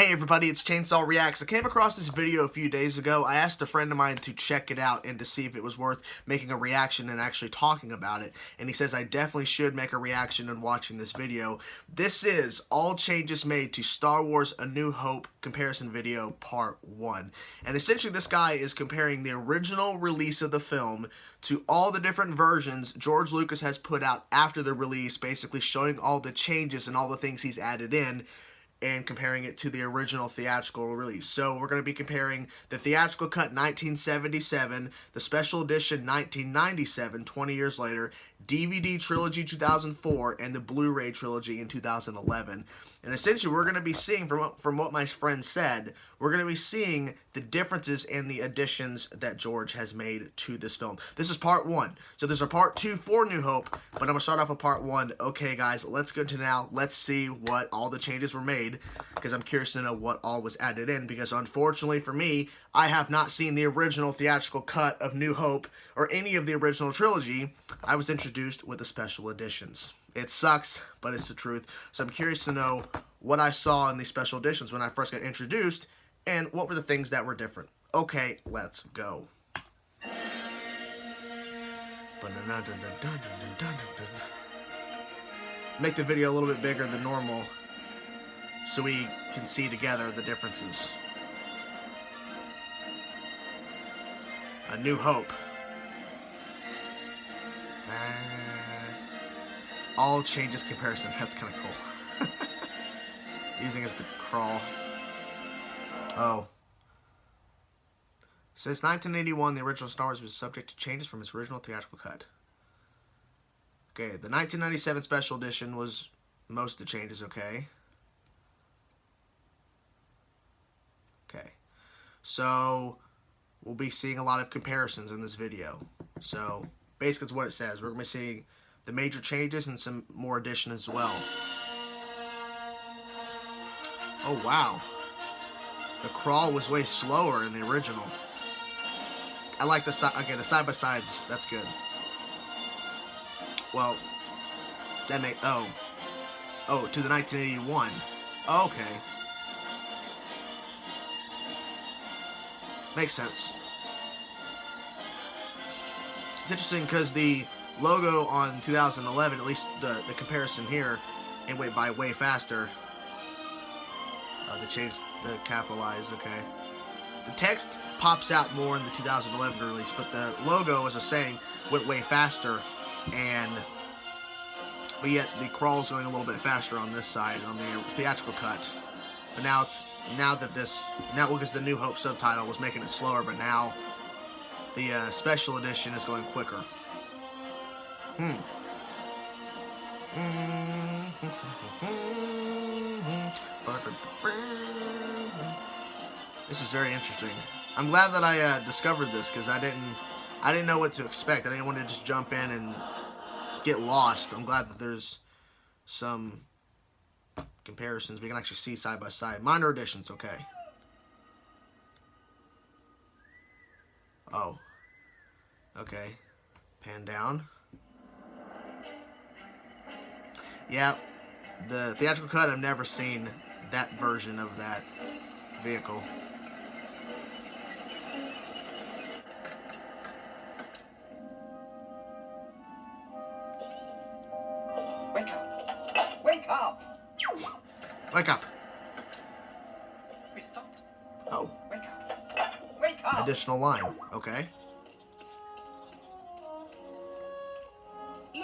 Hey everybody, it's Chainsaw Reacts. I came across this video a few days ago. I asked a friend of mine to check it out and to see if it was worth making a reaction and actually talking about it. And he says I definitely should make a reaction and watching this video. This is All Changes Made to Star Wars A New Hope comparison video part 1. And essentially this guy is comparing the original release of the film to all the different versions George Lucas has put out after the release, basically showing all the changes and all the things he's added in, and comparing it to the original theatrical release. So we're going to be comparing the theatrical cut 1977, the special edition 1997, 20 years later, DVD trilogy 2004, and the Blu-ray trilogy in 2011. And essentially we're going to be seeing, from what my friend said, we're going to be seeing the differences and the additions that George has made to this film. This is part 1. So there's a part 2 for New Hope, but I'm going to start off with part 1. Okay guys, let's go to now. Let's see what all the changes were made, because I'm curious to know what all was added in, because unfortunately for me, I have not seen the original theatrical cut of New Hope or any of the original trilogy. I was introduced with the special editions. It sucks, but it's the truth. So I'm curious to know what I saw in these special editions when I first got introduced, and what were the things that were different. Okay, let's go. Make the video a little bit bigger than normal so we can see together the differences. A New Hope. All changes comparison. That's kind of cool. Using as the crawl. Oh. Since 1981, the original Star Wars was subject to changes from its original theatrical cut. Okay, the 1997 special edition was most of the changes, okay. Okay. So, we'll be seeing a lot of comparisons in this video. So, basically it's what it says. We're going to be seeing the major changes and some more addition as well. Oh, wow. The crawl was way slower in the original. I like the side. Okay, the side-by-sides. That's good. Well, that make... Oh, to the 1981. Oh, okay. Makes sense. It's interesting because the logo on 2011, at least the comparison here, and way faster. They changed the capitalized, okay. The text pops out more in the 2011 release, but the logo, as I was saying, went way faster, but yet the crawl's going a little bit faster on this side, on the theatrical cut. But now because the New Hope subtitle was making it slower, but now the special edition is going quicker. This is very interesting. I'm glad that I discovered this, because I didn't know what to expect. I didn't want to just jump in and get lost. I'm glad that there's some comparisons we can actually see side by side. Minor additions, okay. Oh. Okay. Pan down. Yeah. The theatrical cut, I've never seen that version of that vehicle. Wake up! Wake up! Wake up! We stopped. Oh. Wake up! Wake up! Additional line. Okay. Lou,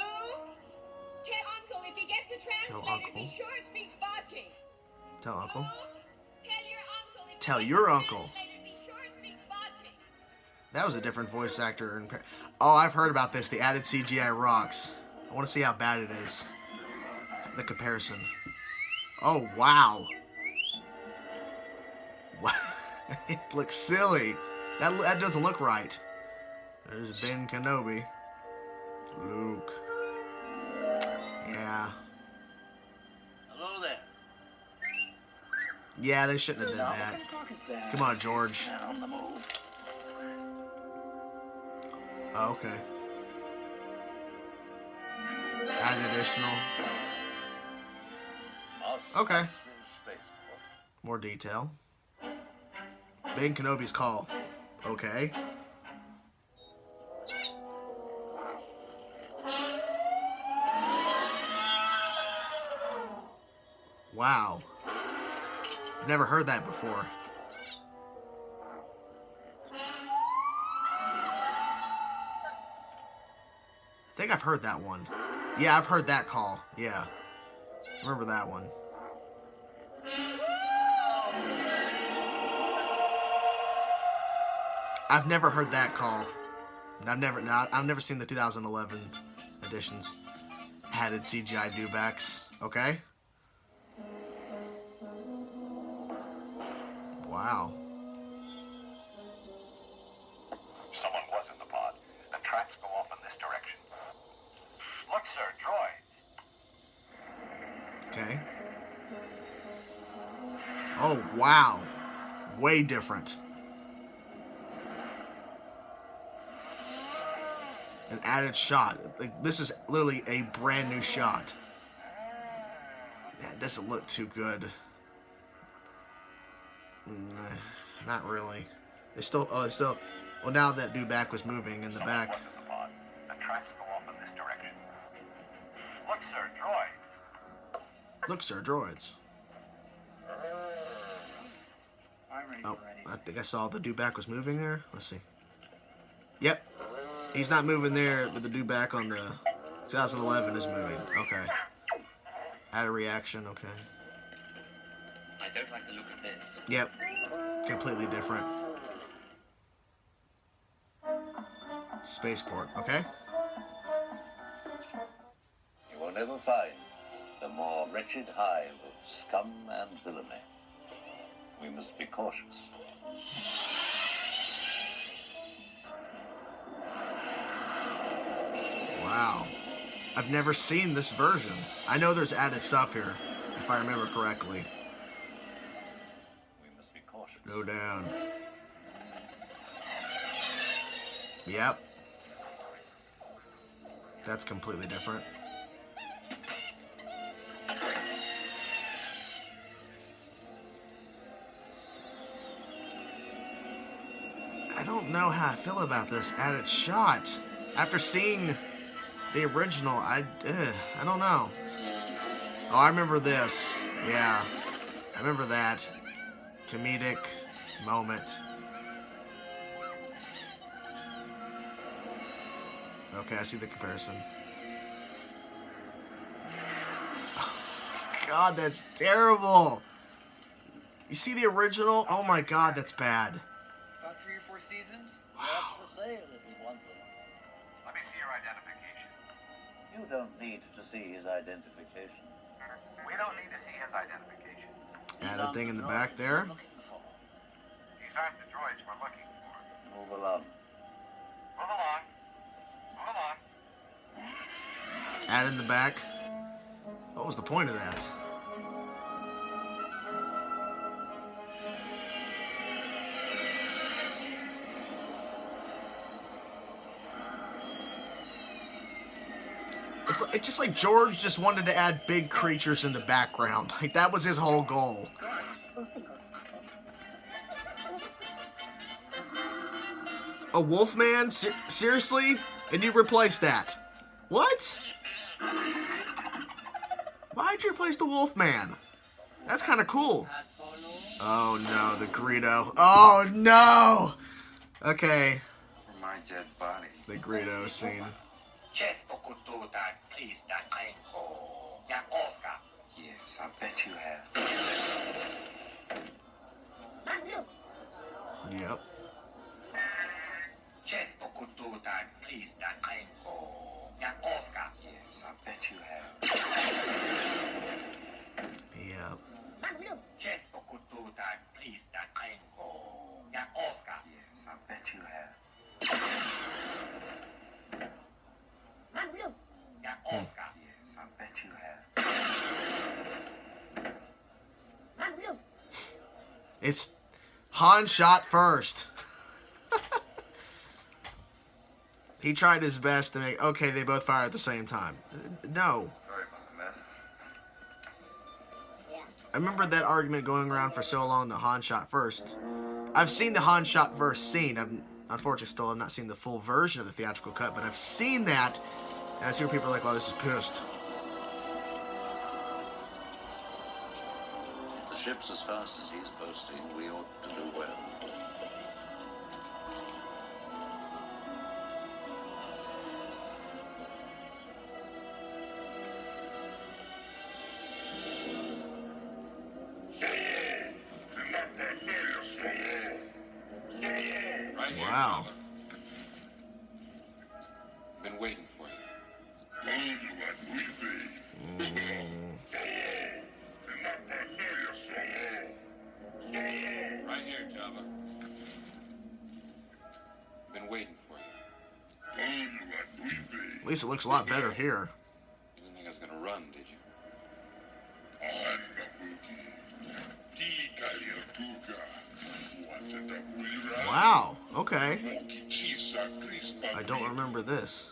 tell Uncle if he gets a translator, be sure it speaks Bachi. Tell Uncle. Tell your uncle. Tell your uncle. That was a different voice actor. Oh, I've heard about this. The added CGI rocks. I want to see how bad it is. The comparison. Oh, wow. It looks silly. That doesn't look right. There's Ben Kenobi. Luke. Yeah. Hello there. Yeah, they shouldn't have did that. Come on, George. On the move. Oh, okay. Add additional. Okay. More detail. Ben Kenobi's call. Okay. Wow. I've never heard that before. I think I've heard that one. Yeah, I've heard that call. Yeah. Remember that one. I've never heard that call. I've never seen the 2011 editions. Added CGI Dewbacks. Okay. Wow. Someone was in the pod. The tracks go off in this direction. Look, sir, droid. Okay. Oh, wow. Way different. An added shot. Like, this is literally a brand new shot. Yeah, it doesn't look too good. Not really. They still. Well, now that Dewback was moving in the back. Someone was in the pod. The tracks go off in this direction. Look, sir, droid. Look, sir, droids. I'm ready Oh, for anything. I think I saw the Dewback was moving there. Let's see. Yep. He's not moving there, but the Dewback on the 2011 is moving. Okay. Add a reaction. Okay. I don't like the look of this. Yep. Completely different. Spaceport. Okay. You will never find the more wretched hive of scum and villainy. We must be cautious. Wow. I've never seen this version. I know there's added stuff here, if I remember correctly. We must be cautious. Go down. Yep. That's completely different. I don't know how I feel about this added shot. After seeing the original, I don't know. Oh, I remember this. Yeah. I remember that. Comedic moment. Okay, I see the comparison. God, that's terrible. You see the original? Oh my God, that's bad. About 3 or 4 seasons? Wow. For sale, little one thing. Let me see your identification. You don't need to see his identification. We don't need to see his identification. Added thing in the back there. These aren't the droids we're looking for. Move along. Move along. Move along. Add in the back. What was the point of that? It's just like George just wanted to add big creatures in the background. Like, that was his whole goal. A Wolfman? Seriously? And you replaced that? What? Why'd you replace the Wolfman? That's kind of cool. Oh no, the Greedo. Oh no! Okay, For my dead body. the Greedo scene. Yes, I bet you have. Yep. Yes, I bet you have. Yep. Yes, I bet you have. Yes, I bet you have. It's Han shot first. He tried his best to make, okay, they both fire at the same time. No. Sorry about the mess. I remember that argument going around for so long that Han shot first. I've seen the Han shot first scene. I've unfortunately still have not seen the full version of the theatrical cut, but I've seen that, and I see where people are like, "Well, this is pissed." If the ship's as fast as he's boasting, we ought to do well. Right here, Wow. Jabba. Been waiting for you. Right here, Jabba. Been waiting for you. At least it looks a lot better here. You didn't think I was gonna run, did you? Wow. Okay. I don't remember this.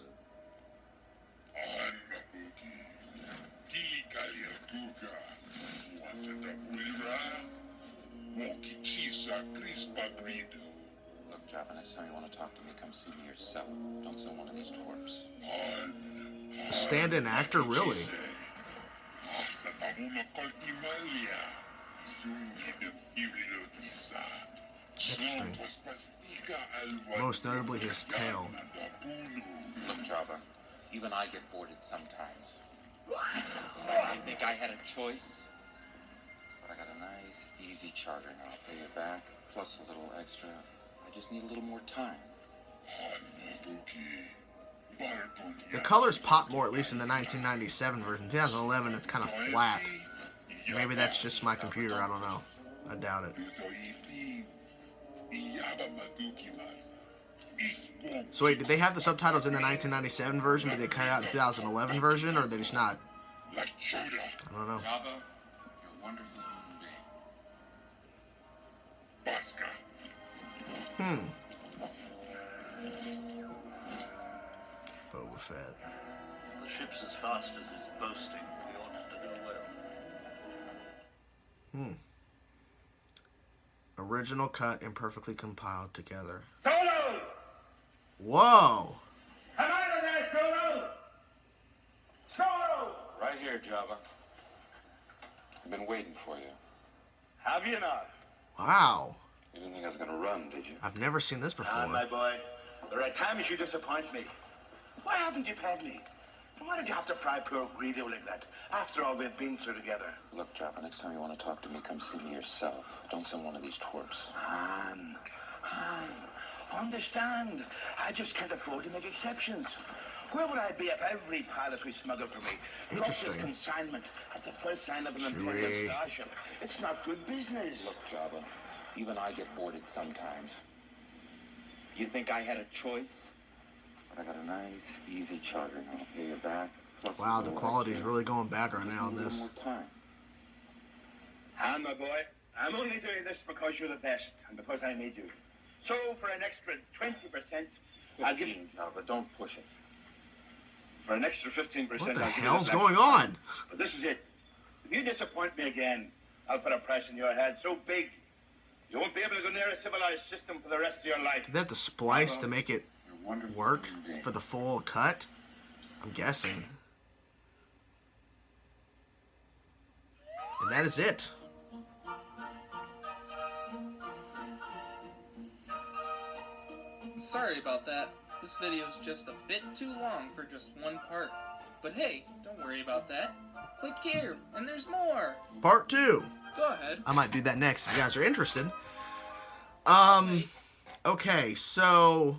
Look, Jabba, next time you want to talk to me, come see me yourself. Don't send one of these twerps. Stand-in actor, really? Interesting. Most notably his tail. Look, Jabba, even I get bored sometimes. You think I had a choice? But I got a nice, easy charter now. I'll pay you back, plus a little extra. I just need a little more time. The colors pop more, at least in the 1997 version. 2011, it's kind of flat. Maybe that's just my computer. I don't know. I doubt it. So wait, did they have the subtitles in the 1997 version? Did they cut out the 2011 version, or are they just not? I don't know. Jabba, you're a wonderful human being. Boba Fett. If the ship's as fast as it's boasting, we ought to do well. Original cut imperfectly compiled together. Solo! Whoa! Come out of there, Solo! Solo! Right here, Jabba. I've been waiting for you. Have you now? Wow. You didn't think I was gonna run, did you? I've never seen this before. My boy, there are times you disappoint me. Why haven't you paid me? And why did you have to fry poor Greedo like that, after all they've been through together? Look, Jabba, next time you want to talk to me, come see me yourself. Don't send one of these twerps. Han, understand. I just can't afford to make exceptions. Where would I be if every pilot who smuggled for me dropped this Interesting. consignment at the first sign of an Chewie. Imperial starship? It's not good business. Look, Jabba, even I get bored sometimes. You think I had a choice? But I got a nice, easy charter, and I'll pay you back. Plus a Wow, the little quality's extra. really going bad right now on Just need a this. little more time. Han, my boy, I'm only doing this because you're the best and because I made you. So, for an extra 20%, I'll give you... 15, Jabba, don't push it. For an extra 15%, What the I'll give you hell's this going extra. on? But this is it. If you disappoint me again, I'll put a price on your head so big, you won't be able to go near a civilized system for the rest of your life. Did they have to splice to make it You're a wonderful work human being. for the full cut? I'm guessing. And that is it. Sorry about that. This video's just a bit too long for just one part. But hey, don't worry about that. Click here, and there's more. Part 2. Go ahead. I might do that next if you guys are interested. Okay, so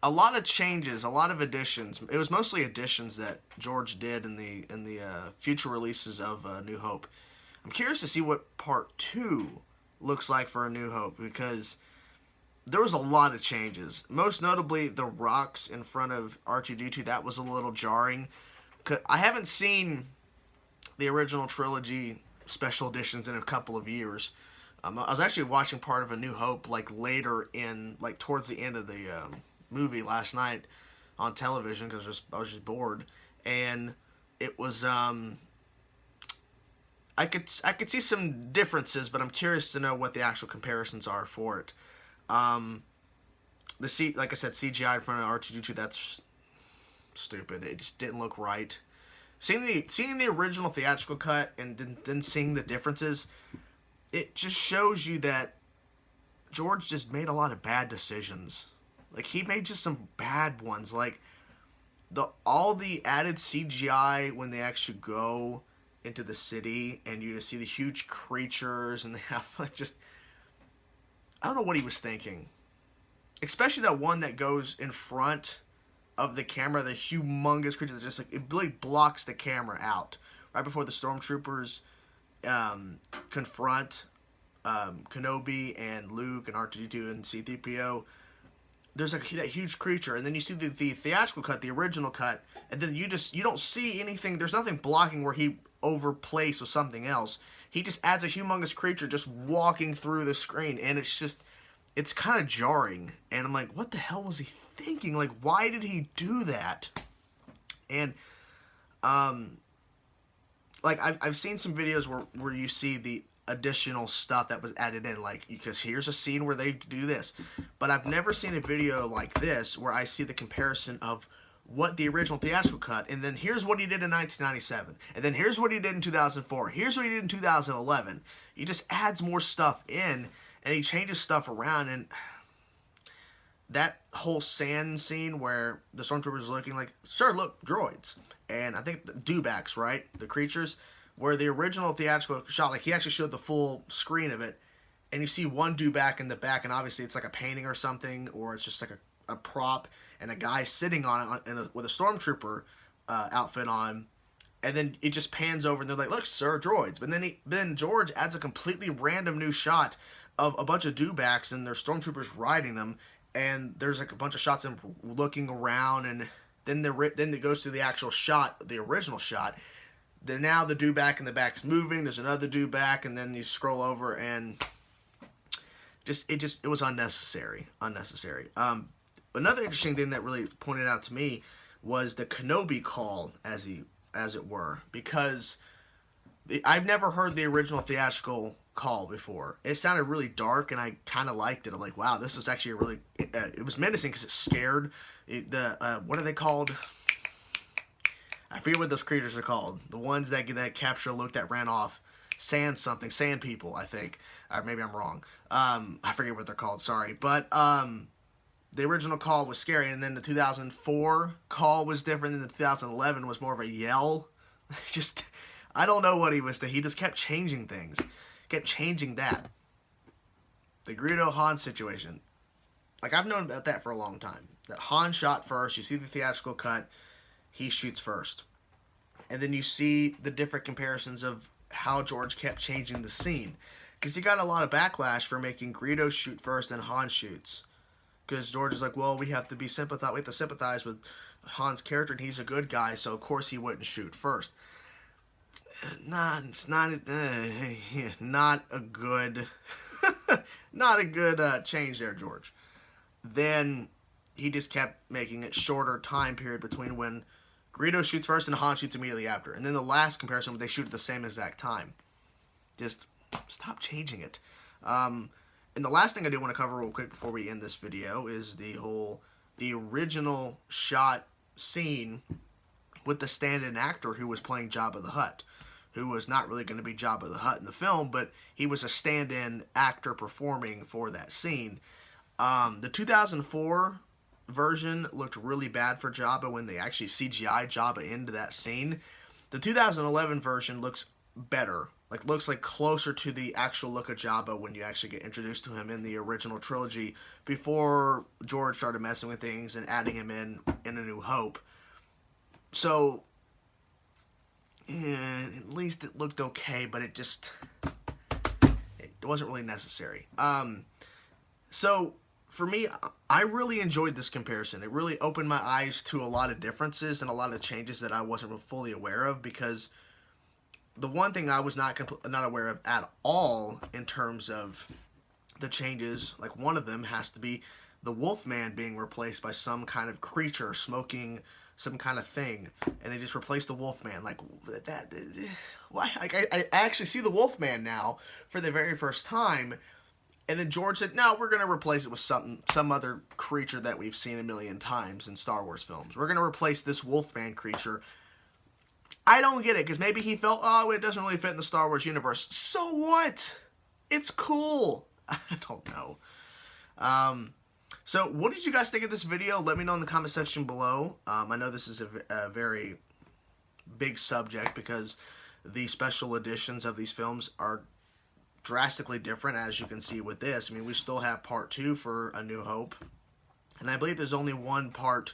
a lot of changes, a lot of additions. It was mostly additions that George did in the future releases of New Hope. I'm curious to see what Part 2 looks like for A New Hope, because there was a lot of changes. Most notably, the rocks in front of R2-D2, that was a little jarring. I haven't seen the original trilogy special editions in a couple of years. I was actually watching part of A New Hope later in, towards the end of the movie last night on television because I was just bored. And it was I could see some differences, but I'm curious to know what the actual comparisons are for it. Like I said, CGI in front of R2-D2, that's stupid. It just didn't look right. Seeing the original theatrical cut and then seeing the differences, it just shows you that George just made a lot of bad decisions. Like, he made just some bad ones. Like, all the added CGI when they actually go into the city and you just see the huge creatures and they have like just, I don't know what he was thinking. Especially that one that goes in front of the camera, the humongous creature that just like, it really blocks the camera out right before the stormtroopers confront Kenobi and Luke and R2-D2 and C-3PO. There's like that huge creature, and then you see the theatrical cut, the original cut, and then you don't see anything. There's nothing blocking where he overplays with something else. He just adds a humongous creature just walking through the screen, and it's kind of jarring. And I'm like, what the hell was he thinking? Like, why did he do that? And like I've seen some videos where you see the additional stuff that was added in, like, because here's a scene where they do this, but I've never seen a video like this where I see the comparison of what the original theatrical cut, and then here's what he did in 1997, and then here's what he did in 2004, here's what he did in 2011. He just adds more stuff in, and he changes stuff around, and that whole sand scene where the stormtroopers are looking like, sure, look, droids, and I think the Dewbacks, right, the creatures, where the original theatrical shot, like, he actually showed the full screen of it, and you see one Dewback in the back, and obviously it's like a painting or something, or it's just like a prop, and a guy sitting on it with a stormtrooper outfit on, and then it just pans over, and they're like, look, sir, droids. But then George adds a completely random new shot of a bunch of Dewbacks, and there's stormtroopers riding them, and there's like a bunch of shots of them looking around, and then it goes to the actual shot, the original shot. Then now the Dewback in the back's moving. There's another Dewback, and then you scroll over, and it was unnecessary. Another interesting thing that really pointed out to me was the Kenobi call, as it were, because I've never heard the original theatrical call before. It sounded really dark, and I kind of liked it. I'm like, wow, this was actually a really it was menacing because it scared. What are they called? I forget what those creatures are called. The ones that capture Luke that ran off. Sand people, I think. Maybe I'm wrong. I forget what they're called, sorry. But the original call was scary, and then the 2004 call was different, and the 2011 was more of a yell. I don't know what he was thinking. He just kept changing things. Kept changing that. The Greedo Han situation. Like, I've known about that for a long time. That Han shot first. You see the theatrical cut. He shoots first. And then you see the different comparisons of how George kept changing the scene. Because he got a lot of backlash for making Greedo shoot first and Han shoots. Because George is like, well, we have to sympathize with Han's character, and he's a good guy, so of course he wouldn't shoot first. It's not a good change there, George. Then he just kept making it shorter time period between when Greedo shoots first and Han shoots immediately after. And then the last comparison, they shoot at the same exact time. Just stop changing it. And the last thing I do want to cover real quick before we end this video is the original shot scene with the stand-in actor who was playing Jabba the Hutt, who was not really going to be Jabba the Hutt in the film, but he was a stand-in actor performing for that scene. The 2004 version looked really bad for Jabba when they actually CGI Jabba into that scene. The 2011 version looks better. Looks like closer to the actual look of Jabba when you actually get introduced to him in the original trilogy before George started messing with things and adding him in A New Hope. So, yeah, at least it looked okay, but it wasn't really necessary. So, for me, I really enjoyed this comparison. It really opened my eyes to a lot of differences and a lot of changes that I wasn't fully aware of, because the one thing I was not aware of at all in terms of the changes, one of them has to be the Wolfman being replaced by some kind of creature smoking some kind of thing, and they just replaced the Wolfman. Like, that, why? Like, I actually see the Wolfman now for the very first time, and then George said, no, we're going to replace it with some other creature that we've seen a million times in Star Wars films. We're going to replace this Wolfman creature. I don't get it, because maybe he felt, oh, it doesn't really fit in the Star Wars universe. So what? It's cool. I don't know. So what did you guys think of this video? Let me know in the comment section below. I know this is a very big subject, because the special editions of these films are drastically different, as you can see with this. I mean, we still have part 2 for A New Hope, and I believe there's only one part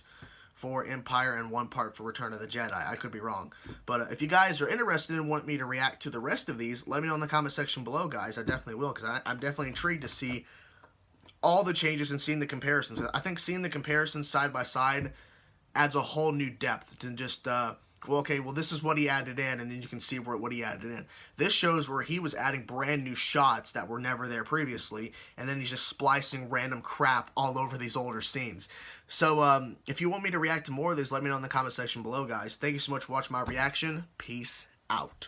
for Empire and one part for Return of the Jedi. I could be wrong. But if you guys are interested and want me to react to the rest of these, let me know in the comment section below, guys. I definitely will, because I'm definitely intrigued to see all the changes and seeing the comparisons. I think seeing the comparisons side by side adds a whole new depth to just, well, this is what he added in, and then you can see what he added in. This shows where he was adding brand new shots that were never there previously, and then he's just splicing random crap all over these older scenes. So, if you want me to react to more of these, let me know in the comment section below, guys. Thank you so much for watching my reaction. Peace out.